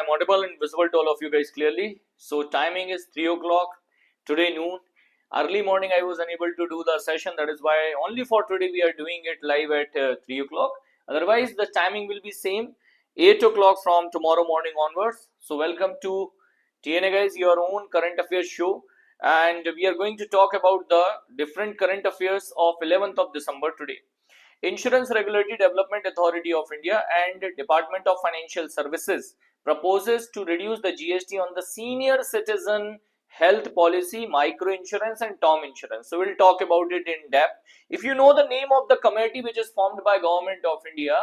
I'm audible and visible to all of you guys clearly. So timing is 3 o'clock today noon. Early morning I was unable to do the session. That is why only for today we are doing it live at 3 o'clock. Otherwise the timing will be same 8 o'clock from tomorrow morning onwards. So welcome to TNA guys, your own current affairs show. And we are going to talk about the different current affairs of 11th of December today. Insurance Regulatory Development Authority of India and Department of Financial Services proposes to reduce the GST on the senior citizen health policy, micro insurance and term insurance. So we'll talk about it in depth. If you know the name of the committee which is formed by Government of India,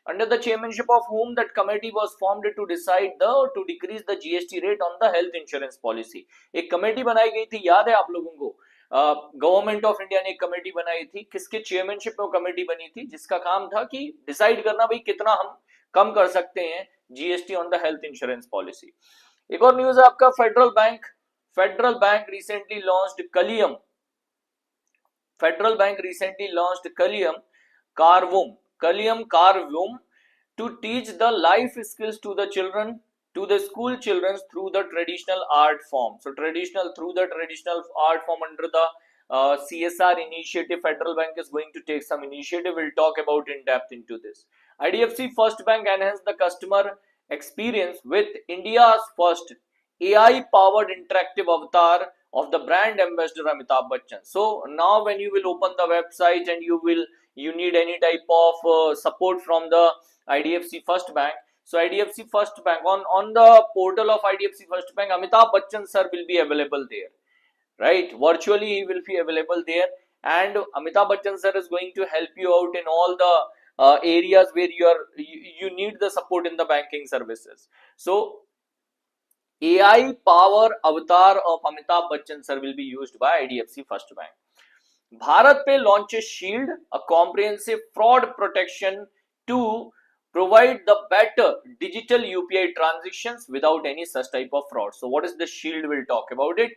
under the chairmanship of whom that committee was formed to decide to decrease the GST rate on the health insurance policy. एक committee बनाई गई थी, याद है आप लोगों को? Government of India ने एक कमेटी बनाई थी, किसके चेयरमैनशिप में कमेटी बनी थी, जिसका काम था कि डिसाइड करना भाई कितना हम कम कर सकते हैं GST on the health insurance policy. एक और न्यूज है आपका, Federal Bank recently launched Kaliyum. Federal Bank recently launched Kaliyum Karavum to teach the life skills to the children, to the school children through the traditional art form. So through the traditional art form under the CSR initiative, Federal Bank is going to take some initiative. We'll talk about in depth into this. IDFC First Bank enhanced the customer experience with India's first AI powered interactive avatar of the brand ambassador Amitabh Bachchan. So now when you will open the website and you need any type of support from the IDFC First Bank. So IDFC First Bank, on the portal of IDFC First Bank, Amitabh Bachchan sir will be available there, right? Virtually he will be available there, and Amitabh Bachchan sir is going to help you out in all the areas where you need the support in the banking services. So AI power avatar of Amitabh Bachchan sir will be used by IDFC First Bank. Bharat Pay launches Shield, a comprehensive fraud protection to provide the better digital UPI transactions without any such type of fraud. So what is the Shield? We'll talk about it.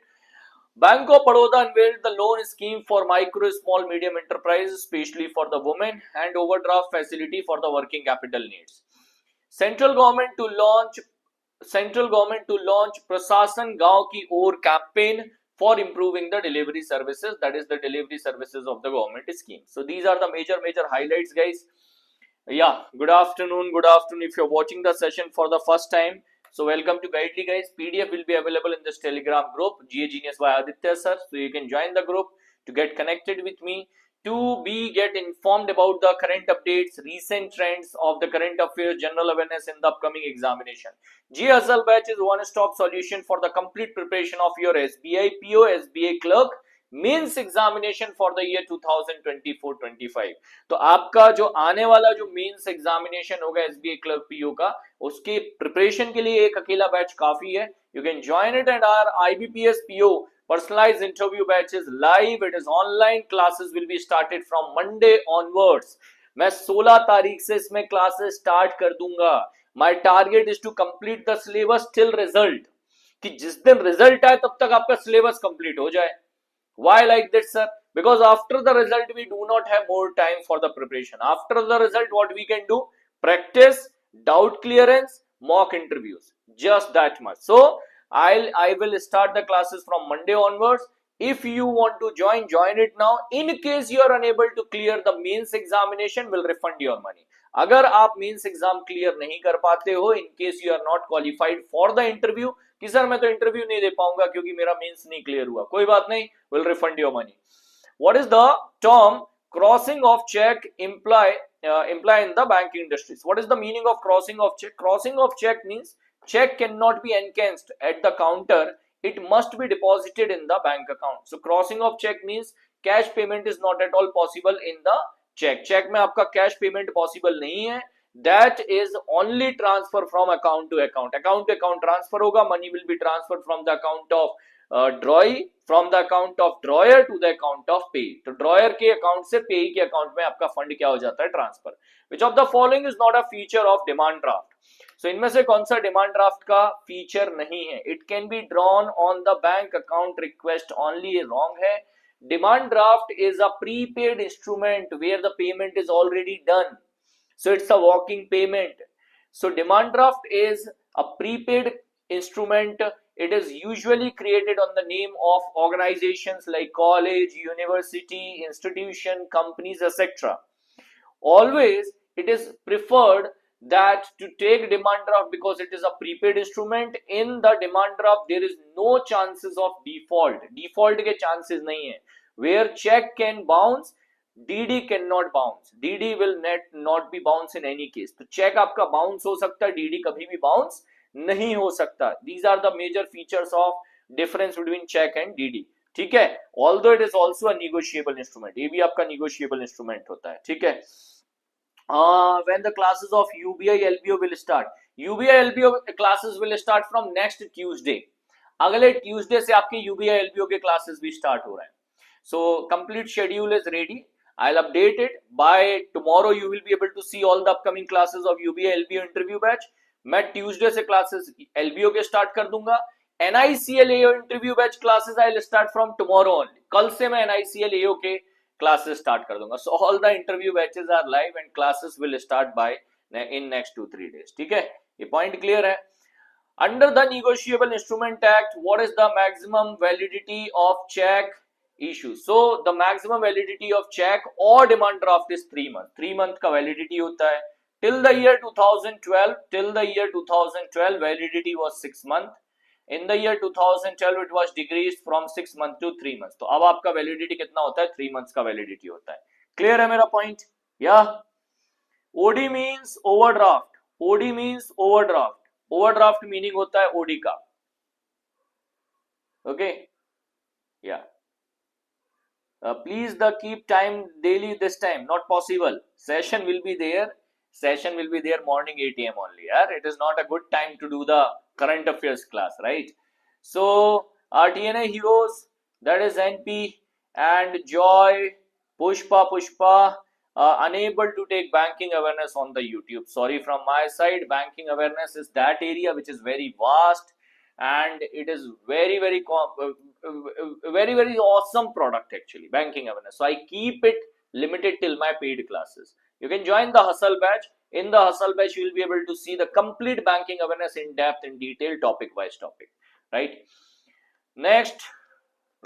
Bank of Baroda unveiled the loan scheme for micro, small, medium enterprises, especially for the women, and overdraft facility for the working capital needs. Central government to launch Prasasan Gaon Ki Or campaign for improving the delivery services, that is the delivery services of the government scheme. So these are the major highlights, guys. Yeah, good afternoon if you're watching the session for the first time. So welcome to Guidely, guys. PDF will be available in this Telegram group, GA Genius by Aditya sir. So you can join the group to get connected with me, to get informed about the current updates, recent trends of the current affairs, general awareness in the upcoming examination. GA Hustle Batch is one-stop solution for the complete preparation of your SBI PO, SBI clerk mains examination for the year 2024-25. तो आपका जो आने वाला जो mains examination होगा SBI clerk PO का, उसके preparation के लिए एक अकेला बैच काफी है. You can join it. And our IBPS PO personalized interview batch is live. It is online. Classes will be started from Monday onwards. मैं 16 तारीख से इसमें क्लासेस स्टार्ट कर दूंगा. My target is to complete the syllabus till result, कि जिस दिन result आए तब तक आपका सिलेबस कंप्लीट हो जाए. Why like that, sir? Because after the result we do not have more time for the preparation. After the result what we can do? Practice, doubt clearance, mock interviews, just that much. So I will start the classes from Monday onwards. If you want to join it now. In case you are unable to clear the mains examination, will refund your money. अगर आप mains exam clear नहीं कर पाते हो, in case you are not qualified for the interview, कि sir मैं तो interview नहीं दे पाऊंगा क्योंकि मेरा मेंस नहीं क्लियर हुआ, कोई बात नहीं, will refund your money. What is the term crossing of cheque imply in the banking industries? What is the meaning of crossing of check? Crossing of check means check cannot be encanced at the counter, it must be deposited in the bank account. So crossing of check means cash payment is not at all possible in the check में आपका cash payment possible नहीं है. That is only transfer from account to account transfer होगा. Money will be transfer from the account of from the account of drawer to the account of payee. तो dryer के account से पे के account में आपका फंड क्या हो जाता है? Transfer. Which of the following is not a feature of demand draft? So इनमें से कौन सा डिमांड ड्राफ्ट का फीचर नहीं है? It can be drawn on the bank account request only. Wrong है. Demand draft is a prepaid instrument where the payment is already done. So it's a walking payment. So demand draft is A prepaid instrument, it is usually created on the name of organizations like college, university, institution, companies, etc. Always it is preferred that to take demand draft because it is a prepaid instrument. In the demand draft there is no chances of default के chances नहीं है. Where check can bounce, DD cannot bounce. DD will not be bounce in any case. तो check आपका bounce हो सकता है, DD कभी भी bounce नहीं हो सकता. These are the major features of difference between check and DD. ठीक है. Although it is also a negotiable instrument, ये भी आपका negotiable instrument होता है. ठीक है. When the classes of UBI LBO will start? UBI LBO classes will start from next Tuesday. अगले Tuesday से आपके UBI LBO के classes भी start हो रहे हैं. So complete schedule is ready. I'll update it by tomorrow. You will be able to see all the upcoming classes of UBI LBO interview batch. मैं Tuesday से classes LBO के start कर दूंगा. NICL AO interview batch classes I'll start from tomorrow only. कल से मैं NICL AO के classes start कर दूंगा. So all the interview batches are live and classes will start by in next 2-3 days. ठीक है, ये point clear है. Under the Negotiable Instrument Act, what is the maximum validity of check issue? So the maximum validity of check or demand draft is 3 months. 3 month का validity होता है. Till the year 2012 validity was 6 months. In the year 2012 it was decreased from 6 months to 3 months. तो अब आपका validity कितना होता है? 3 months का validity होता है. Clear है मेरा point? Yeah. OD means overdraft. OD means overdraft. Overdraft meaning होता है OD का. Okay. Yeah. Please the keep time daily this time. Not possible. Session will be there. Session will be there morning 8 AM only. Yeah? It is not a good time to do the current affairs class, right? So our TNA heroes, that is NP and Joy, Pushpa, unable to take banking awareness on the YouTube. Sorry from my side. Banking awareness is that area which is very vast and it is very awesome product actually, banking awareness. So I keep it limited till my paid classes. You can join the hustle batch. In the hustle batch, you will be able to see the complete banking awareness in depth, in detail, topic wise topic, right? Next,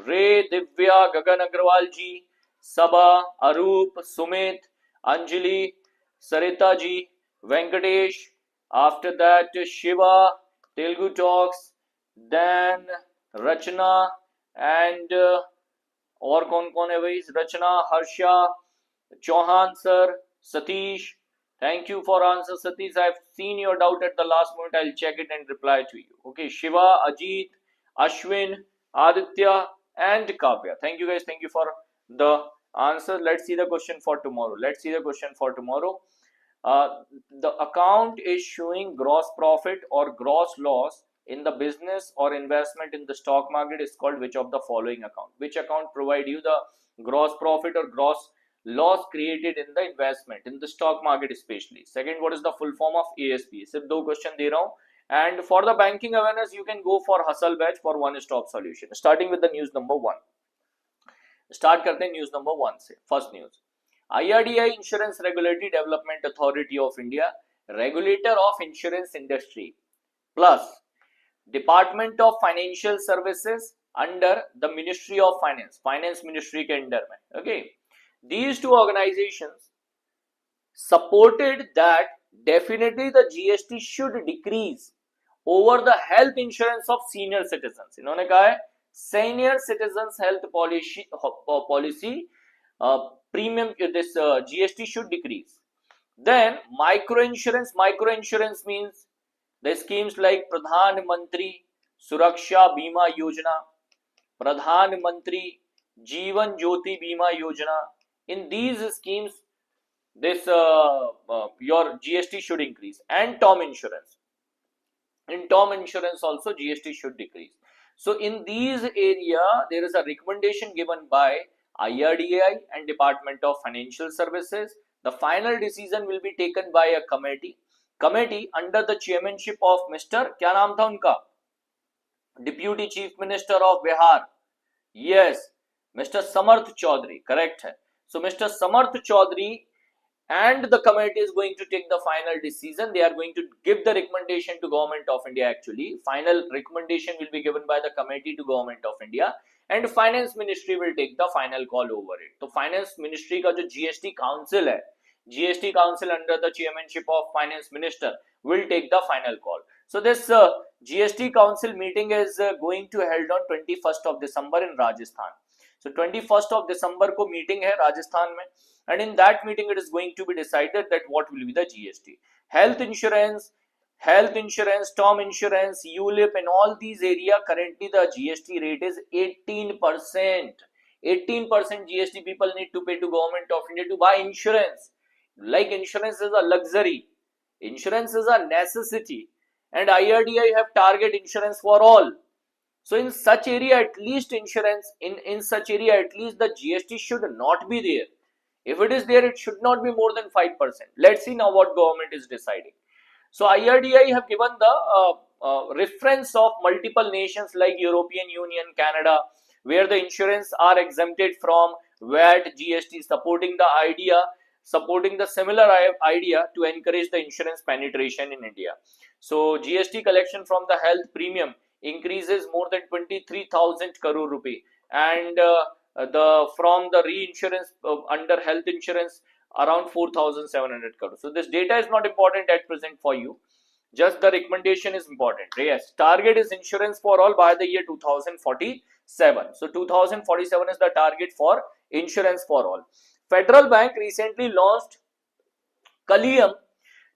Ray, Divya, Gagan Agrawal ji, Sabha, Arup, Sumit, Anjali, Sarita ji, Venkatesh. After that, Shiva, Telugu Talks, then Rachna and और कौन है भाई? Rachna, Harsha, Chauhan sir, Satish. Thank you for answer, Satish. I've seen your doubt at the last moment. I'll check it and reply to you. Okay, Shiva, Ajit, Ashwin, Aditya, and Kavya. Thank you guys. Thank you for the answer. Let's see the question for tomorrow. The account is showing gross profit or gross loss in the business or investment in the stock market is called which of the following account? Which account provide you the gross profit or gross loss created in the investment in the stock market especially? Second, what is the full form of ASP? सिर्फ 2 question दे रहा हूँ. And for the banking awareness, you can go for hustle batch for one stop solution. Starting with the news number 1. Start करते हैं news number 1 से. First news. IRDAI Insurance Regulatory Development Authority of India, regulator of insurance industry, plus Department of Financial Services under the Ministry of Finance Ministry के under में. Okay. These two organizations supported that definitely the GST should decrease over the health insurance of senior citizens. इन्होंने कहा है senior citizens health policy premium this GST should decrease. Then microinsurance means the schemes like Pradhan Mantri Suraksha Bima Yojana, Pradhan Mantri Jeevan Jyoti Bima Yojana. In these schemes, this your GST should increase, and term insurance. In term insurance also GST should decrease. So in these area, there is a recommendation given by IRDAI and Department of Financial Services. The final decision will be taken by a committee under the chairmanship of Mr. क्या नाम था उनका? Deputy Chief Minister of Bihar. Yes, Mr. Samarth Chaudhary. Correct है. So Mr. Samarth Chaudhary and the committee is going to take the final decision. They are going to give the recommendation to Government of India. Actually, final recommendation will be given by the committee to Government of India, and Finance Ministry will take the final call over it. तो Finance Ministry का जो GST Council है, GST Council under the chairmanship of Finance Minister will take the final call. So this GST Council meeting is going to held on 21st of December in Rajasthan. So 21st of December को meeting है राजस्थान में, and in that meeting it is going to be decided that what will be the GST. Health insurance, term insurance, ULIP, and all these area currently the GST rate is 18%. 18% GST people need to pay to Government of India to buy insurance. Like insurance is a luxury, insurance is a necessity, and IRDAI have target insurance for all. So in such area, at least insurance, in such area, at least the GST should not be there. If it is there, it should not be more than 5%. Let's see now what government is deciding. So IRDAI have given the reference of multiple nations like European Union, Canada, where the insurance are exempted from VAT, GST, supporting the similar idea to encourage the insurance penetration in India. So GST collection from the health premium increases more than 23,000 crore rupee, and from the reinsurance under health insurance around 4,700 crore. So this data is not important at present for you, just the recommendation is important. Yes, target is insurance for all by the year 2047. So 2047 is the target for insurance for all. Federal Bank recently launched Kaliam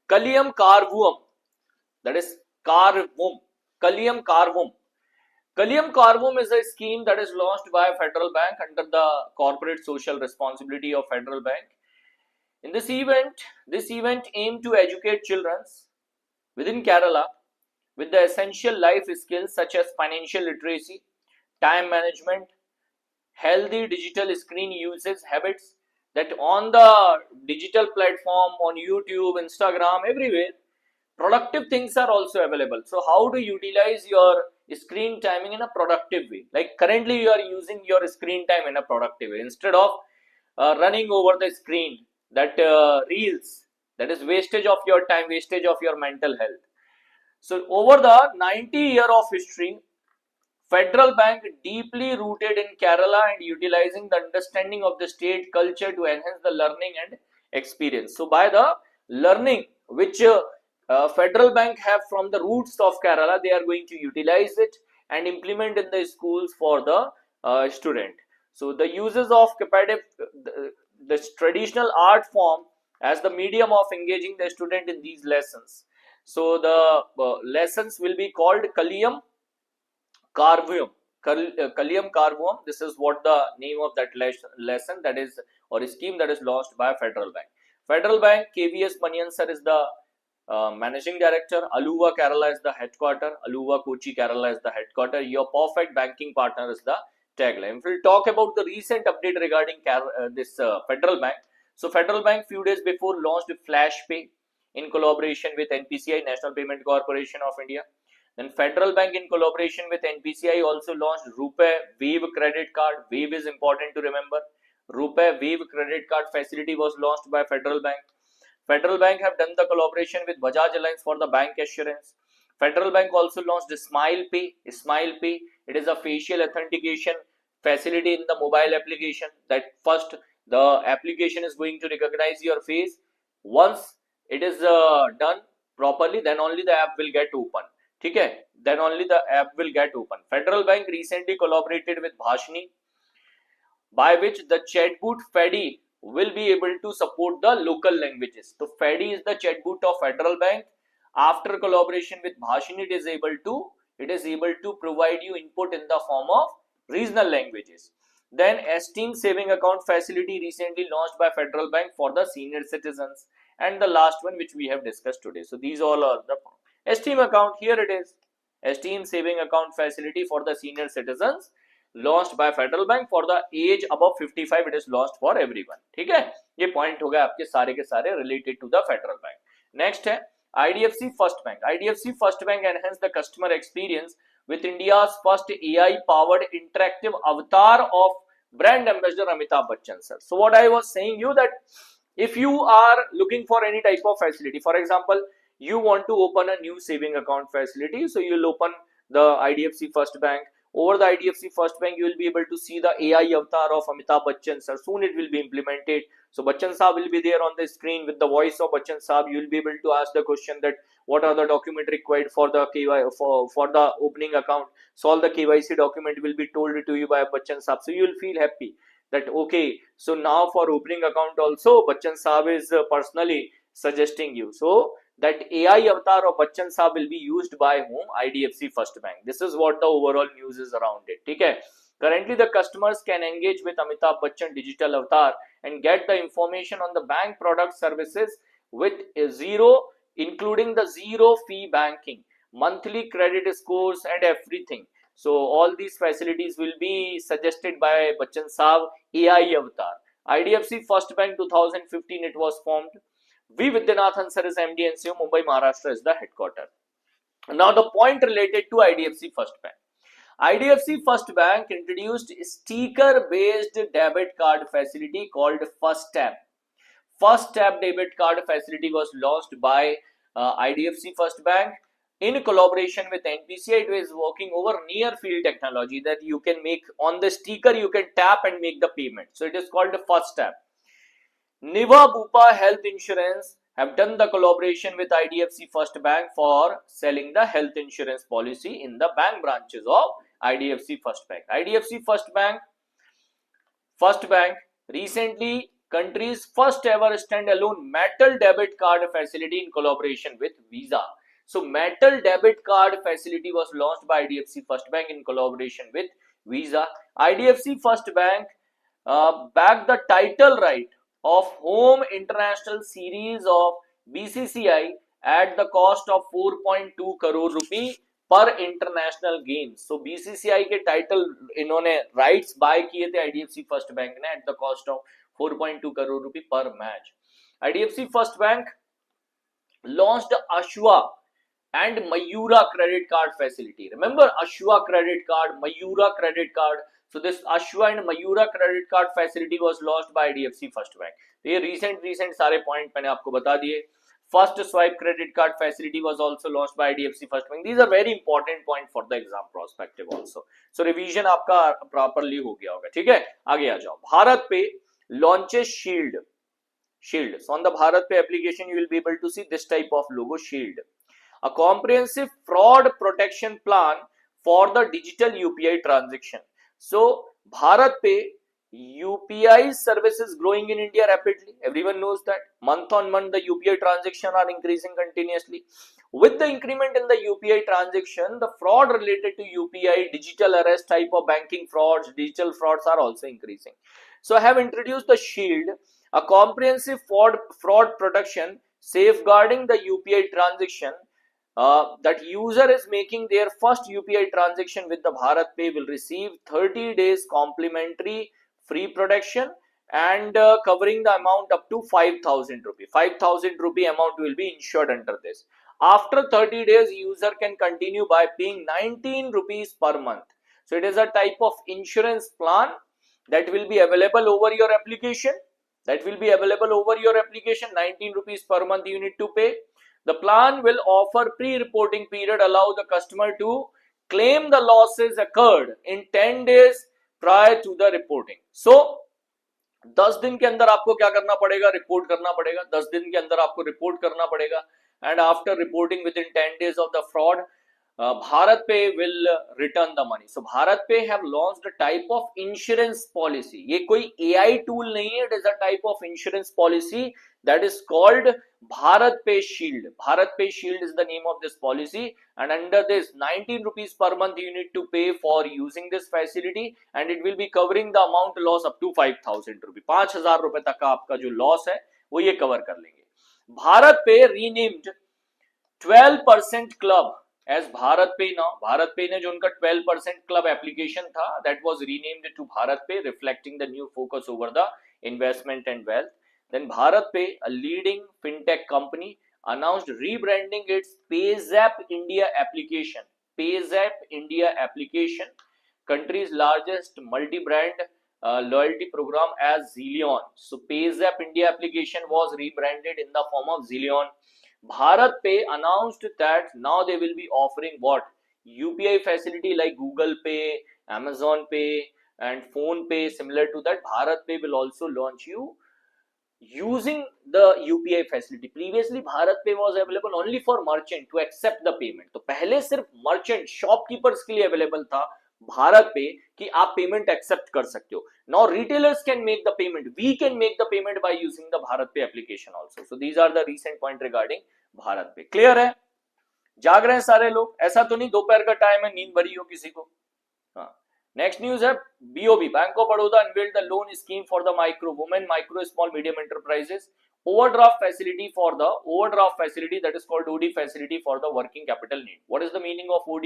Karvum, that is Karvum. Kaliam Karvum is a scheme that is launched by Federal Bank under the corporate social responsibility of Federal Bank. In this event aimed to educate children within Kerala with the essential life skills such as financial literacy, time management, healthy digital screen usage habits, that on the digital platform, on YouTube, Instagram, everywhere, productive things are also available. So how to utilize your screen timing in a productive way? Like currently you are using your screen time in a productive way. Instead of running over the screen, that reels, that is wastage of your time, wastage of your mental health. So over the 90 year of history, Federal Bank deeply rooted in Kerala and utilizing the understanding of the state culture to enhance the learning and experience. So by the learning which Federal Bank have from the roots of Kerala, they are going to utilize it and implement in the schools for the student. So the uses of the traditional art form as the medium of engaging the student in these lessons. So the lessons will be called Kaliam Karvum. This is what the name of that lesson that is, or scheme that is launched by Federal Bank. Federal Bank, KVS Manian sir is the Managing Director. Aluva Kerala is the headquarter. Aluva Kochi Kerala is the headquarter. Your perfect banking partner is the tagline. If we talk about the recent update regarding this Federal Bank. So Federal Bank few days before launched Flash Pay in collaboration with NPCI, National Payment Corporation of India. Then Federal Bank in collaboration with NPCI also launched RuPay Wave credit card. Wave is important to remember. RuPay Wave credit card facility was launched by Federal Bank. Federal Bank have done the collaboration with Bajaj Alliance for the bank assurance. Federal Bank also launched Smile Pay. Smile Pay, it is a facial authentication facility in the mobile application, that first the application is going to recognize your face. Once it is done properly, then only the app will get open. Okay? Then only the app will get open. Federal Bank recently collaborated with Bhashini, by which the chatbot Fedi will be able to support the local languages. So Fedi is the chatbot of Federal Bank. After collaboration with Bhashini, it is able to provide you input in the form of regional languages. Then Esteem Saving Account Facility recently launched by Federal Bank for the senior citizens, and the last one which we have discussed today. So these all are the Esteem account. Here it is, Esteem Saving Account Facility for the senior citizens, launched by Federal Bank. For the age above 55, it is launched for everyone. ठीक है, ये point हो गया आपके सारे के सारे related to the Federal Bank. Next है IDFC First Bank. IDFC First Bank enhance the customer experience with India's first AI-powered interactive avatar of brand ambassador Amitabh Bachchan sir. So what I was saying you that If you are looking for any type of facility, for example, you want to open a new saving account facility, so you'll open the IDFC First Bank. Over the IDFC First Bank, you will be able to see the AI avatar of Amitabh Bachchan sir. Soon it will be implemented. So Bachchan Saab will be there on the screen with the voice of Bachchan Saab. You will be able to ask the question that what are the documents required for the for the opening account. So all the KYC document will be told to you by Bachchan Saab. So you will feel happy that okay, so now for opening account also Bachchan Saab is personally suggesting you. So that AI avatar of Bachchan Saab will be used by whom? IDFC First Bank. This is what the overall news is around it. Okay. Currently, the customers can engage with Amitabh Bachchan digital avatar and get the information on the bank product services with a zero, including the zero fee banking, monthly credit scores and everything. So all these facilities will be suggested by Bachchan Saab AI avatar. IDFC First Bank 2015 it was formed. V. Vidyanathan sir is MD and CEO, Mumbai, Maharashtra is the headquarter. Now the point related to IDFC First Bank. IDFC First Bank introduced sticker based debit card facility called First Tap. First Tap debit card facility was launched by IDFC First Bank in collaboration with NPCI. It is working over near field technology that you can make on the sticker, you can tap and make the payment. So it is called First Tap. Niva Bupa Health Insurance have done the collaboration with IDFC First Bank for selling the health insurance policy in the bank branches of IDFC First Bank. IDFC First Bank recently country's first ever standalone metal debit card facility in collaboration with Visa. So metal debit card facility was launched by IDFC First Bank in collaboration with Visa. IDFC First Bank backed the title right of home international series of BCCI at the cost of 4.2 crore rupee per international games. So BCCI के title इन्होंने rights bye किए थे IDFC first bank ने at the cost of 4.2 crore rupee per match. IDFC First Bank launched Ashwa and Mayura credit card facility. Remember Ashwa credit card, Mayura credit card. So this Ashwa and Mayura credit card facility was launched by IDFC First Bank. तो ये recent सारे point मैंने आपको बता दिए. First swipe credit card facility was also launched by IDFC First Bank. These are very important point for the exam perspective also. So revision आपका properly हो गया होगा. ठीक है, आगे आ जाओ. भारत पे launches Shield. So on the Bharat Pay application, you will be able to see this type of logo, Shield. A comprehensive fraud protection plan for the digital UPI transaction. So Bharat Pay UPI services growing in India rapidly. Everyone knows that month on month the UPI transactions are increasing continuously. With the increment in the UPI transaction, the fraud related to UPI, digital arrest type of banking frauds, digital frauds are also increasing. So I have introduced the Shield, a comprehensive fraud protection safeguarding the UPI transaction. That user is making their first UPI transaction with the Bharat Pay will receive 30 days complimentary free protection and covering the amount up to 5,000 rupee. 5,000 rupee amount will be insured under this. After 30 days, user can continue by paying 19 rupees per month. So it is a type of insurance plan that will be available over your application. 19 rupees per month you need to pay. The plan will offer pre-reporting period, allow the customer to claim the losses occurred in 10 days prior to the reporting. So 10 दिन के अंदर आपको क्या करना पड़ेगा? Report करना पड़ेगा. 10 दिन के अंदर आपको रिपोर्ट करना पड़ेगा. And after reporting within 10 days of the fraud, Bharat Pay will return the money. So Bharat Pay have launched a type of insurance policy. ये कोई AI tool नहीं है. It is a type of insurance policy that is called Bharat Pay Shield. Bharat Pay Shield is the name of this policy, and under this 19 rupees per month you need to pay for using this facility, and it will be covering the amount loss up to 5,000 rupees. 5,000 रुपए तक का आपका जो loss है वो ये cover कर लेंगे. Bharat Pay renamed 12% Club as Bharat Pay now. Bharat Pay ने जो उनका 12% Club application था, that was renamed to Bharat Pay, reflecting the new focus over the investment and wealth. Then Bharat Pay, a leading fintech company, announced rebranding its PayZapp India application. PayZapp India application, country's largest multi-brand loyalty program as Zillion. So PayZapp India application was rebranded in the form of Zillion. Bharat Pay announced that now they will be offering what? UPI facility like Google Pay, Amazon Pay and Phone Pay. Similar to that, Bharat Pay will also launch you using the UPI facility. Previously Bharat Pay was available only for merchant to accept the payment. तो पहले सिर्फ merchant shopkeepers के लिए available था Bharat Pay कि आप payment accept कर सकते हो. Now retailers can make the payment. We can make the payment by using the Bharat Pay application also. So these are the recent point regarding Bharat Pay. Clear है? जाग रहे हैं सारे लोग? ऐसा तो नहीं दोपहर का टाइम है नींद भरी हो किसी को? हाँ. Next news है BOB, Bank of Baroda unveiled the loan scheme for the women, micro, small, medium enterprises. Overdraft facility that is called OD facility for the working capital need. What is the meaning of OD?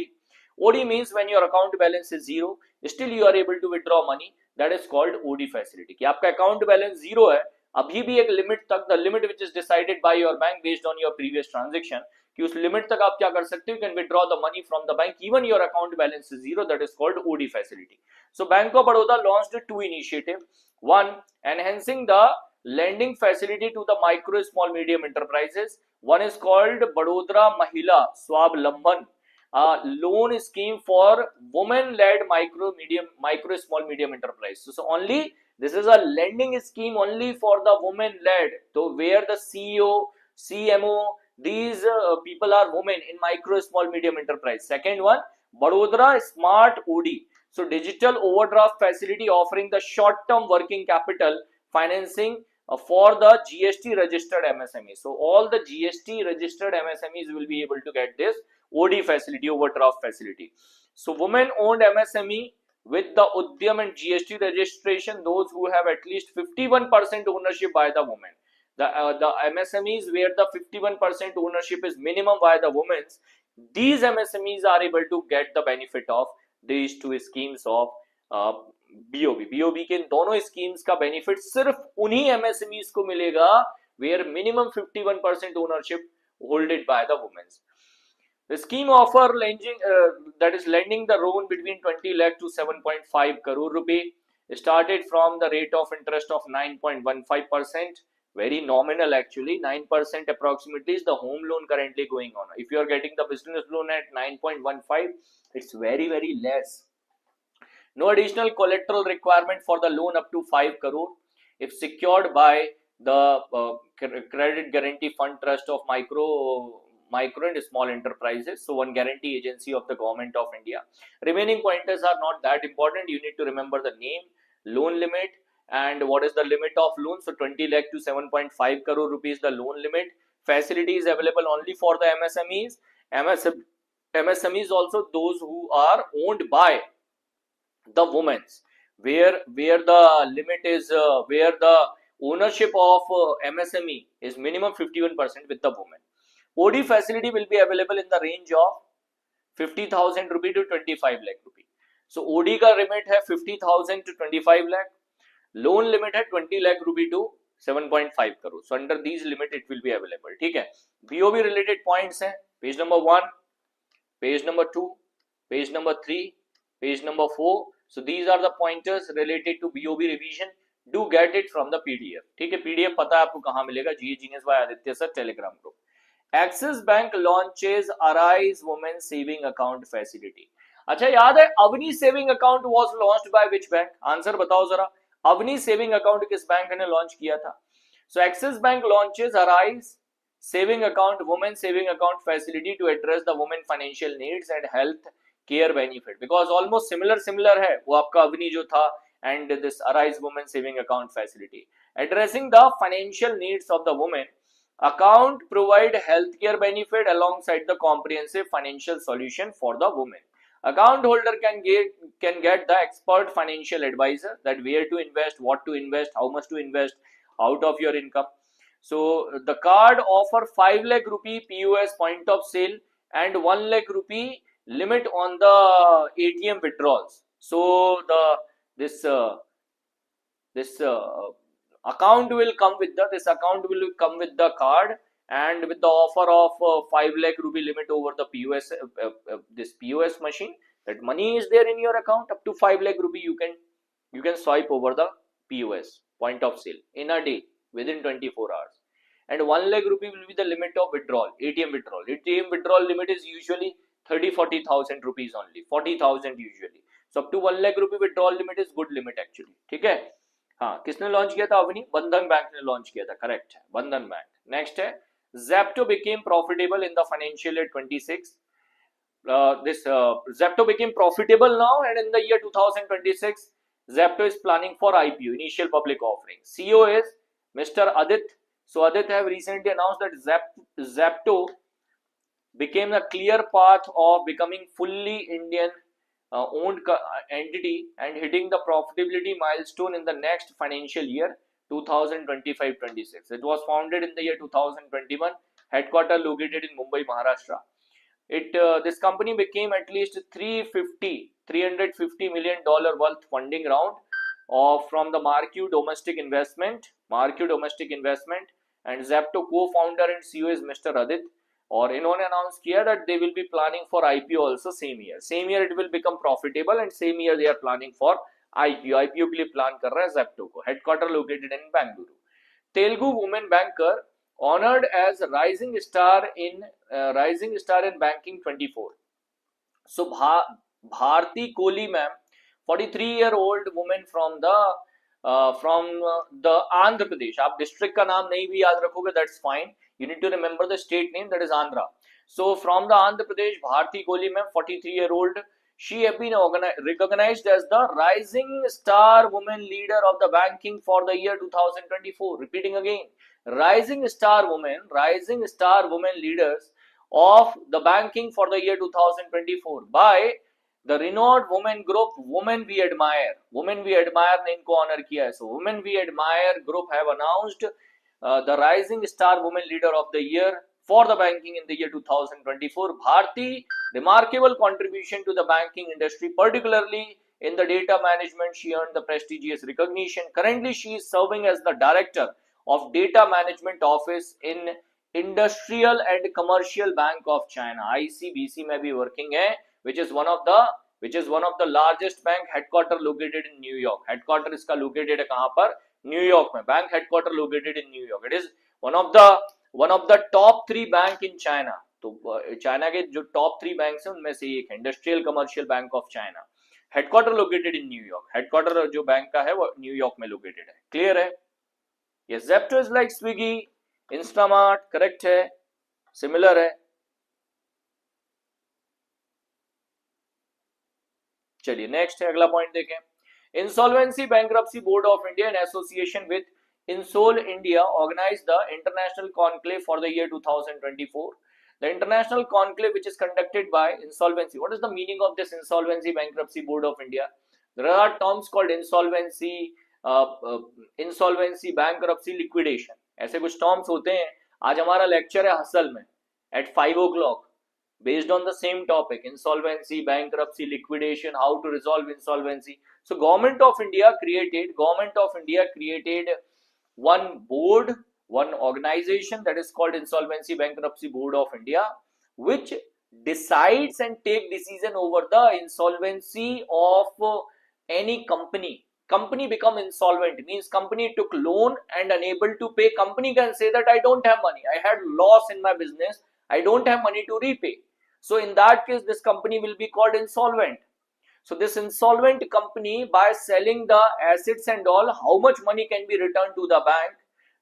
OD means when your account balance is zero, still you are able to withdraw money. That is called OD facility. कि आपका account balance zero है, अभी भी एक limit तक, the limit which is decided by your bank based on your previous transaction, कि उस limit तक आप क्या कर सकते हो, you can withdraw the money from the bank even your account balance is zero. That is called OD facility. So Bank of Baroda launched two initiatives. One, enhancing the lending facility to the micro, small, medium enterprises. One is called Badodara Mahila Swablamban, a loan scheme for women-led micro, small, medium enterprise. So only this is a lending scheme only for the women-led. So where the CEO, CMO, these people are women in micro, small, medium enterprise. Second one, Badodara Smart OD. So digital overdraft facility offering the short-term working capital financing for the GST registered MSMEs. So all the GST registered MSMEs will be able to get this OD facility, overdraft facility. So women-owned MSME with the Udyam and GST registration, those who have at least 51% ownership by the women. The MSMEs where the 51% ownership is minimum by the women, these MSMEs are able to get the benefit of these two schemes of BOB. BOB के दोनों schemes का benefit सिर्फ उन्हीं MSMEs को मिलेगा where minimum 51% ownership holded by the women. The scheme offer lending, that is lending the loan between 20 lakh to 7.5 crore rupee, started from the rate of interest of 9.15%. Very nominal actually, 9% approximately is the home loan currently going on. If you are getting the business loan at 9.15, it's very less. No additional collateral requirement for the loan up to 5 crore if secured by the credit guarantee fund trust of micro and small enterprises. So one guarantee agency of the government of India. Remaining pointers are not that important. You need to remember the name, loan limit, and what is the limit of loan. So 20 lakh to 7.5 crore rupees the loan limit. Facility is available only for the MSMEs. MSMEs also those who are owned by the women, where the limit is where the ownership of MSME is minimum 51% with the women. OD facility will be available in the range of 50,000 rupee to 25 lakh rupee. So OD का limit है 50,000 to 25 lakh. Loan limit है 20 lakh rupee to 7.5 crore. So under these limit it will be available. ठीक है. BOB related points हैं. Page number 1, page number 2, page number 3, page number 4. So these are the pointers related to BOB revision. Do get it from the PDF. ठीक है. PDF पता है आपको कहाँ मिलेगा? GE Genius by Aditya sir Telegram group. Axis Bank launches Arise Women Saving Account Facility. अच्छा याद है Avni saving account was launched by which bank? Answer बताओ जरा. अवनी सेविंग अकाउंट किस बैंक ने लॉन्च किया था? So Axis Bank launches Arise Saving Account, Women Saving Account Facility to address the women financial needs and health care benefit. Because almost similar है वो आपका अवनी जो था and this Arise Women Saving Account Facility. Addressing the financial needs of the women, account provide healthcare benefit alongside the comprehensive financial solution for the women. Account holder can get the expert financial advisor that where to invest, what to invest, how much to invest out of your income. So the card offer 5 lakh rupee POS point of sale and 1 lakh rupee limit on the ATM withdrawals. So this account will come with the card and with the offer of 5 lakh rupee limit over the POS this POS machine. That money is there in your account up to 5 lakh rupee you can You can swipe over the POS, point of sale, in a day within 24 hours. And 1 lakh rupee will be the limit of withdrawal, ATM withdrawal. ATM withdrawal limit is usually 30-40,000 rupees only, 40,000 usually. So up to 1 lakh rupee withdrawal limit is good limit actually. ठीक है? हाँ, किसने launch किया था अवनी? बंधन bank ने launch किया था, करेक्ट है, बंधन बैंक. नेक्स्ट है Zepto became profitable in the financial year 26. Zepto became profitable now, and in the year 2026 Zepto is planning for IPO, initial public offering. CEO is Mr. Aditya. So Aditya have recently announced that Zepto became a clear path of becoming fully Indian owned entity and hitting the profitability milestone in the next financial year 2025-26. It was founded in the year 2021, headquarters located in Mumbai, Maharashtra. This company became at least $350 million worth funding round from the Marquee Domestic Investment, and Zepto co-founder and CEO is Mr. Aditya. और इन्होंने announce किया that they will be planning for IPO also same year it will become profitable and same year they are planning for IPO के लिए plan कर रहा है Zepto को. Headquarter located in Bengaluru. Telugu woman banker honored as rising star in banking 24. So Bharti Kohli ma'am, 43-year-old woman from the Andhra Pradesh. आप district का नाम नहीं भी याद रखोगे, that's fine. You need to remember the state name, that is Andhra. So from the Andhra Pradesh, Bharti Kohli ma'am, 43-year-old, she has been recognized as the rising star woman leader of the banking for the year 2024. Repeating again, rising star woman leaders of the banking for the year 2024 by the renowned women group Women We Admire. Women We Admire ने इनको honour किया है. So Women We Admire group have announced the rising star woman leader of the year for the banking in the year 2024. Bharti, remarkable contribution to the banking industry, particularly in the data management. She earned the prestigious recognition. Currently, she is serving as the director of data management office in Industrial and Commercial Bank of China, ICBC में भी working है, which is one of the largest bank, headquarter located in New York. Headquarter इसका located है कहाँ पर? New York में. Bank headquarter located in New York. It is one of the top 3 bank in China. तो China के जो top 3 banks हैं उनमें से एक है Industrial Commercial Bank of China. Headquarter located in New York. Headquarter जो बैंक का है वो New York में located है. Clear है? Yes, Zepto is like Swiggy, Instamart, correct है, similar है. चलिए नेक्स्ट है, अगला पॉइंट देखें. Insolvency Bankruptcy Board of India in association with Insol India organized the International Conclave for the year 2024. The International Conclave, which is conducted by Insolvency. What is the meaning of this Insolvency Bankruptcy Board of India? There are terms called insolvency, bankruptcy, liquidation. ऐसे कुछ terms होते हैं. आज हमारा lecture है hustle में at 5 o'clock based on the same topic, insolvency, bankruptcy, liquidation, how to resolve insolvency. So government of India created one board, one organization, that is called Insolvency Bankruptcy Board of India, which decides and take decision over the insolvency of any company. Company become insolvent means company took loan and unable to pay. Company can say that I don't have money, I had loss in my business, I don't have money to repay. So in that case, this company will be called insolvent. So this insolvent company, by selling the assets and all, how much money can be returned to the bank,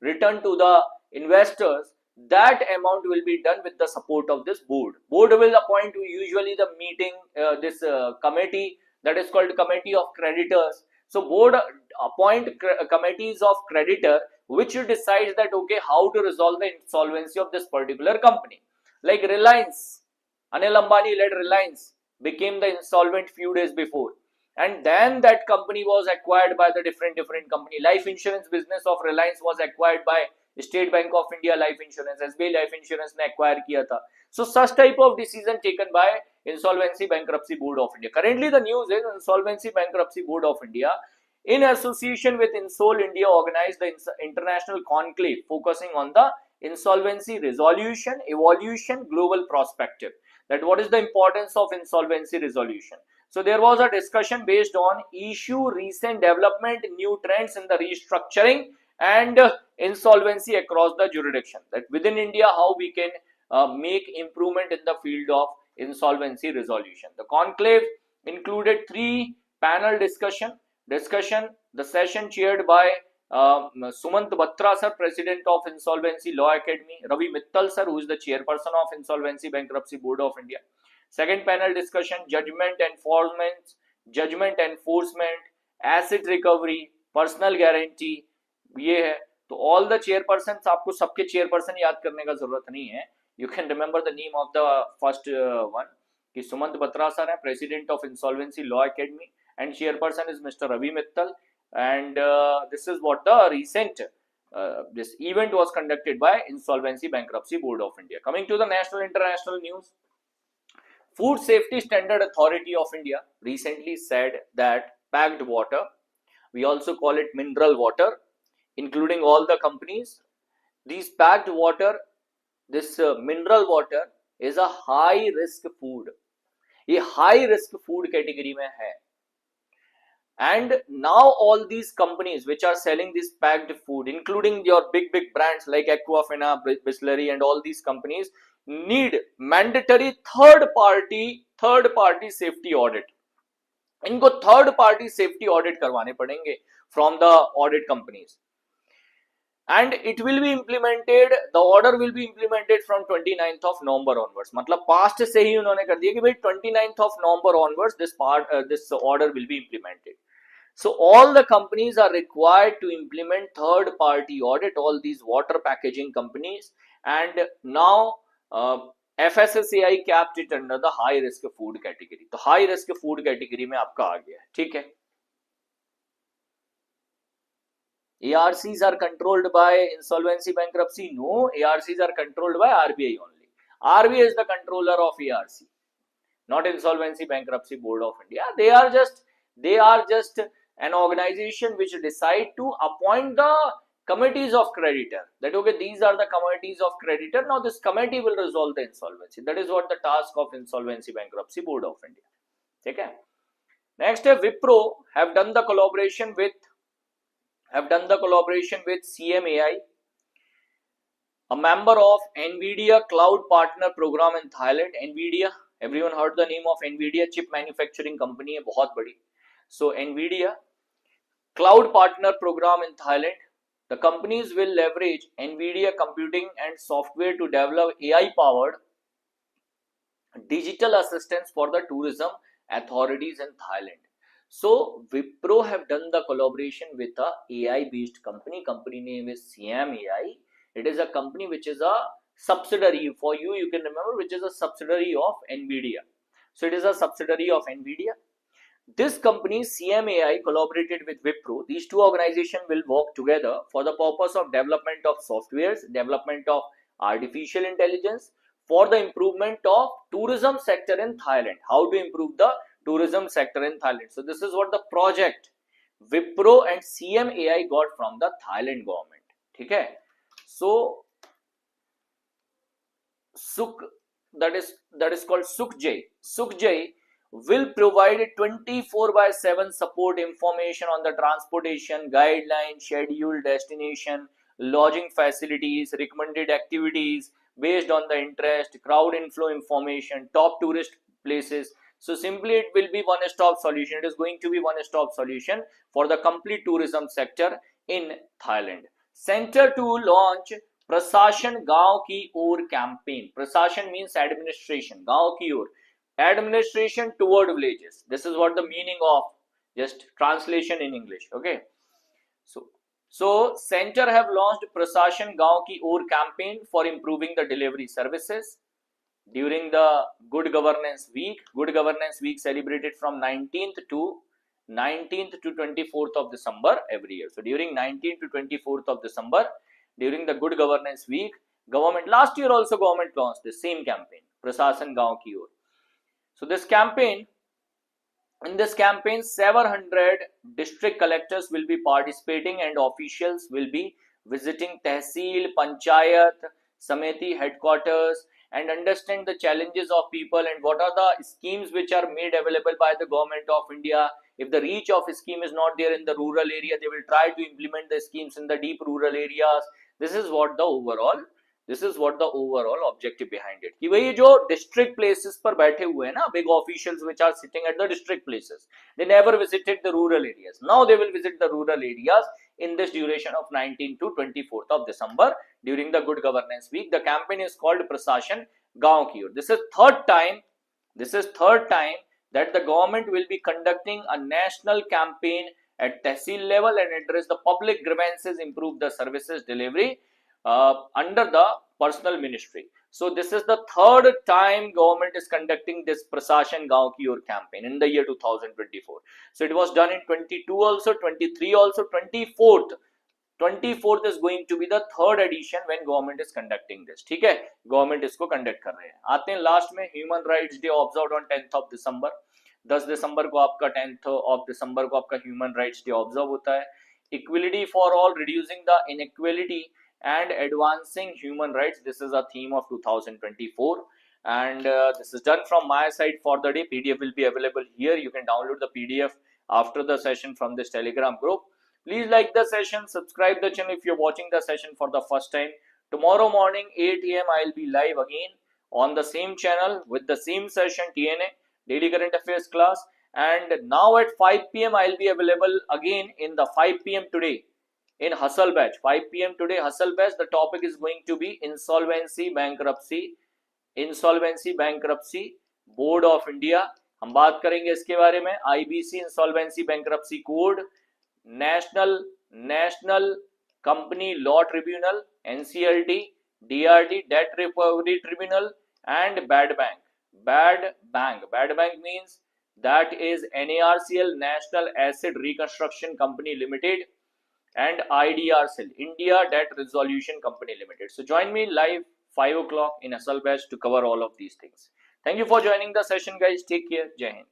returned to the investors, that amount will be done with the support of this board. Board will appoint usually the meeting, committee, that is called Committee of Creditors. So board appoint committees of creditor, which decides that okay, how to resolve the insolvency of this particular company. Like Reliance, Anil Ambani led Reliance became the insolvent few days before, and then that company was acquired by the different company. Life insurance business of Reliance was acquired by State Bank of India Life Insurance, SBI Life Insurance ने acquire किया था. So such type of decision taken by Insolvency Bankruptcy Board of India. Currently the news is Insolvency Bankruptcy Board of India, in association with Insol India, organized the international conclave focusing on the insolvency resolution, evolution, global perspective. That what is the importance of insolvency resolution? So there was a discussion based on issue, recent development, new trends in the restructuring and insolvency across the jurisdiction, that within India how we can make improvement in the field of insolvency resolution. The conclave included 3 panel discussion. The session chaired by Sumant Batra sir, president of Insolvency Law Academy, Ravi Mittal sir, who is the chairperson of Insolvency Bankruptcy Board of India. Second panel discussion, judgment enforcement, asset recovery, personal guarantee, ये है. तो all the chairpersons, आपको सबके chairperson याद करने का जरूरत नहीं है. You can remember the name of the first one, कि सुमंत बत्रा सर है, president of Insolvency Law Academy, and chairperson is Mr. Ravi Mittal, and this is what the recent this event was conducted by Insolvency Bankruptcy Board of India. Coming to the national international news, Food Safety Standard Authority of India recently said that packed water, we also call it mineral water, including all the companies, these packed water, this mineral water is a high risk food. ये high risk food category में है. And now all these companies which are selling this packed food, including your big brands like Aquafina, Bisleri, and all these companies, need mandatory third party safety audit. इनको third party safety audit करवाने पड़ेंगे from the audit companies, and it will be implemented, the order will be implemented from 29th of November onwards. मतलब past से ही उन्होंने कर दिया कि भाई 29th of November onwards this order will be implemented. So all the companies are required to implement third party audit, all these water packaging companies, and now FSSAI capped it under the high risk food category. तो high risk food category में आपका आ गया है, ठीक है. ARCs are controlled by insolvency bankruptcy? No, ARCs are controlled by RBI only. RBI is the controller of ARC, not Insolvency Bankruptcy Board of India. They are just an organization which decide to appoint the committees of creditor, that okay, these are the committees of creditor, now this committee will resolve the insolvency. That is what the task of Insolvency Bankruptcy Board of India. Okay. Next, Wipro have done the collaboration with CMAI, a member of NVIDIA Cloud Partner Program in Thailand. NVIDIA, everyone heard the name of NVIDIA, chip manufacturing company है बहुत बड़ी. So NVIDIA Cloud Partner Program in Thailand, the companies will leverage NVIDIA computing and software to develop AI-powered digital assistance for the tourism authorities in Thailand. So Wipro have done the collaboration with a AI-based company. Company name is CMAI. It is a company which is a subsidiary, for you can remember, which is a subsidiary of NVIDIA. So it is a subsidiary of NVIDIA. This company CMAI collaborated with Wipro. These two organizations will work together for the purpose of development of softwares, development of artificial intelligence for the improvement of tourism sector in Thailand. How to improve the tourism sector in Thailand. So this is what the project Wipro and CMAI got from the Thailand government. Okay. So that is called Sukjay will provide 24/7 support information on the transportation, guideline, schedule, destination, lodging facilities, recommended activities based on the interest, crowd inflow information, top tourist places. So simply it will be one-stop solution. It is going to be one-stop solution for the complete tourism sector in Thailand. Center to launch Prasashan Gaon Ki Or campaign. Prasashan means administration. Gaon Ki Or, administration toward villages. This is what the meaning of, just translation in English. Okay. So center have launched Prasashan Gaon Ki Or campaign for improving the delivery services during the Good Governance Week. Good Governance Week celebrated from 19th to 24th of December every year. So during 19th to 24th of December, during the Good Governance Week, government, last year also government launched the same campaign, Prasashan Gaon Ki Or. So this campaign, in this campaign, 700 district collectors will be participating and officials will be visiting Tehsil, Panchayat, Samiti headquarters and understand the challenges of people and what are the schemes which are made available by the government of India. If the reach of a scheme is not there in the rural area, they will try to implement the schemes in the deep rural areas. This is what the overall objective behind it. कि भाई जो district places पर बैठे हुए हैं ना, big officials which are sitting at the district places, they never visited the rural areas. Now they will visit the rural areas in this duration of 19 to 24th of December during the Good Governance Week. The campaign is called Prasashan Gaon Ki Or. This is third time that the government will be conducting a national campaign at Tehsil level and address the public grievances, improve the services delivery under the personal ministry. So this is the third time government is conducting this Prasashan Gaon Ki Or campaign in the year 2024. So it was done in 22 also, 23 also, 24th is going to be the third edition when government is conducting this. ठीक है, government इसको conduct कर रहे हैं. आते हैं last में Human Rights Day observed on 10th of December. 10 दिसंबर को आपका 10th of December को आपका Human Rights Day observe होता है. Equality for all, reducing the inequality and advancing human rights. This is a theme of 2024 and this is done from my side for the day. PDF will be available here. You can download the PDF after the session from this Telegram group. Please like the session, subscribe the channel if you're watching the session for the first time. Tomorrow morning 8 AM I'll be live again on the same channel with the same session, TNA Daily Current Affairs class, and now at 5 PM I'll be available again in the 5 PM today in Hustle Batch. 5 PM today Hustle Batch. The topic is going to be insolvency bankruptcy Board of India. हम बात करेंगे इसके बारे में. IBC Insolvency Bankruptcy Code, National Company Law Tribunal, NCLT, DRT Debt Recovery Tribunal, and Bad Bank. Bad Bank means that is NARCL, National Asset Reconstruction Company Limited, and IDRCL, India Debt Resolution Company Limited. So join me live 5 o'clock in Hustle Batch to cover all of these things. Thank you for joining the session, guys. Take care. Jai Hind.